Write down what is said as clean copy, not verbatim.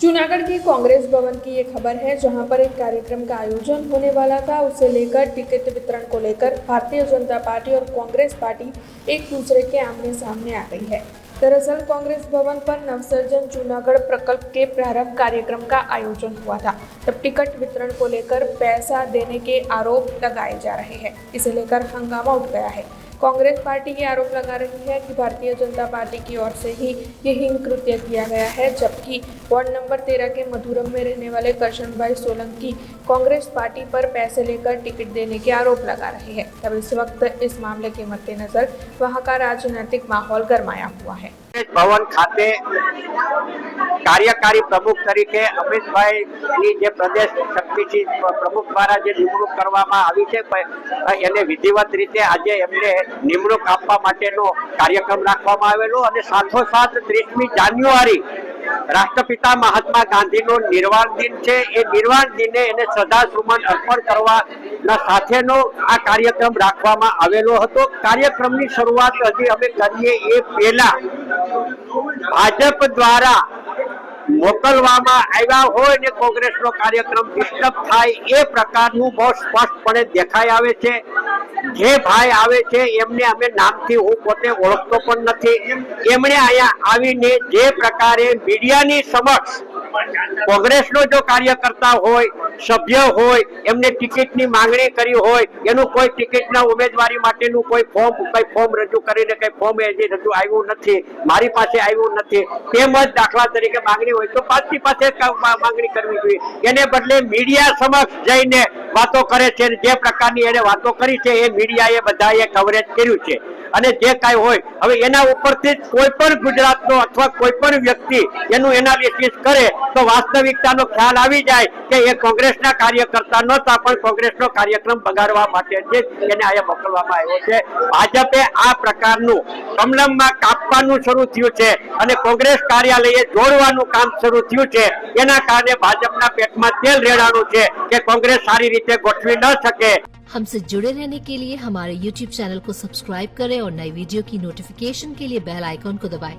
जूनागढ़ की कांग्रेस भवन की ये खबर है, जहां पर एक कार्यक्रम का आयोजन होने वाला था। उसे लेकर टिकट वितरण को लेकर भारतीय जनता पार्टी और कांग्रेस पार्टी एक दूसरे के आमने सामने आ गई है। दरअसल कांग्रेस भवन पर नवसर्जन जूनागढ़ प्रकल्प के प्रारंभ कार्यक्रम का आयोजन हुआ था। तब टिकट वितरण को लेकर पैसा देने के आरोप लगाए जा रहे हैं। इसे लेकर हंगामा उठ गया है। कांग्रेस पार्टी ये आरोप लगा रही है कि भारतीय जनता पार्टी की ओर से ही ये हिंग कृत्य किया गया है, जबकि वार्ड नंबर 13 के मधुरम में रहने वाले करशन भाई सोलंकी कांग्रेस पार्टी पर पैसे लेकर टिकट देने के आरोप लगा रहे हैं। तब इस वक्त इस मामले के मद्देनजर वहां का राजनीतिक माहौल गरमाया हुआ है। भवन खाते कार्यकारी प्रमुख तरीके અમિતભાઈની જે પ્રદેશ શક્તિ પ્રમુખ દ્વારા જે નિમણૂક કરવામાં આવી છે એને વિધિવત રીતે આજે એમને નિમણૂક આપવા માટેનો કાર્યક્રમ રાખવામાં આવેલો અને સાથોસાથ 30મી જાન્યુઆરી રાષ્ટ્રપિતા મહાત્મા ગાંધીનો નિર્વાણ દિન છે। એ નિર્વાણ દિને એને શ્રદ્ધાસુમન અર્પણ કરવાના સાથેનો આ કાર્યક્રમ રાખવામાં આવેલો હતો। કાર્યક્રમની શરૂઆત હજી અમે કરીએ એ પહેલા ભાજપ દ્વારા મોકલવામાં આવ્યા હોય ને કોંગ્રેસનો કાર્યક્રમ ડિસ્ટર્બ થાય એ પ્રકારનું બહુ સ્પષ્ટપણે દેખાઈ આવે છે। જે ભાઈ આવે છે એમને અમે નામથી હું પોતે ઓળખતો પણ નથી। એમણે અહીંયા આવીને જે પ્રકારે મીડિયાની સમક્ષ કોંગ્રેસનો જો કાર્યકર્તા હોય સભ્ય હોય એમને ટિકિટની માંગણી કરી હોય એનું કોઈ ટિકિટના ઉમેદવારી માટેનું કોઈ ફોર્મ રજૂ કરીને કઈ ફોર્મ હજી રજૂ આવ્યું નથી, મારી પાસે આવ્યું નથી। તેમજ દાખલા તરીકે માંગણી હોય તો પાર્ટી પાસે માંગણી કરવી જોઈએ। એને બદલે મીડિયા સમક્ષ જઈને વાતો કરે છે। જે પ્રકારની એને વાતો કરી છે એ મીડિયાએ બધાએ કવરેજ કર્યું છે અને જે કાંઈ હોય હવે એના ઉપરથી કોઈ પણ ગુજરાતનો અથવા કોઈ પણ વ્યક્તિ એનું એનાલિસિસ કરે તો વાસ્તવિકતાનો ખ્યાલ આવી જાય કે એ કોંગ્રેસના કાર્યકર્તા નહોતા પણ કોંગ્રેસનો કાર્યક્રમ બગાડવા માટે જ એને અહીંયા મોકલવામાં આવ્યો છે। ભાજપે આ પ્રકારનું કમલમમાં કાપવાનું શરૂ થયું છે અને કોંગ્રેસ કાર્યાલયે જોડવાનું કામ શરૂ થયું છે। એના કારણે ભાજપના પેટમાં તેલ રેડાણું છે કે કોંગ્રેસ સારી રીતે ગોઠવી ન શકે। हमसे जुड़े रहने के लिए हमारे YouTube चैनल को सब्सक्राइब करें और नई वीडियो की नोटिफिकेशन के लिए बेल आइकॉन को दबाएं।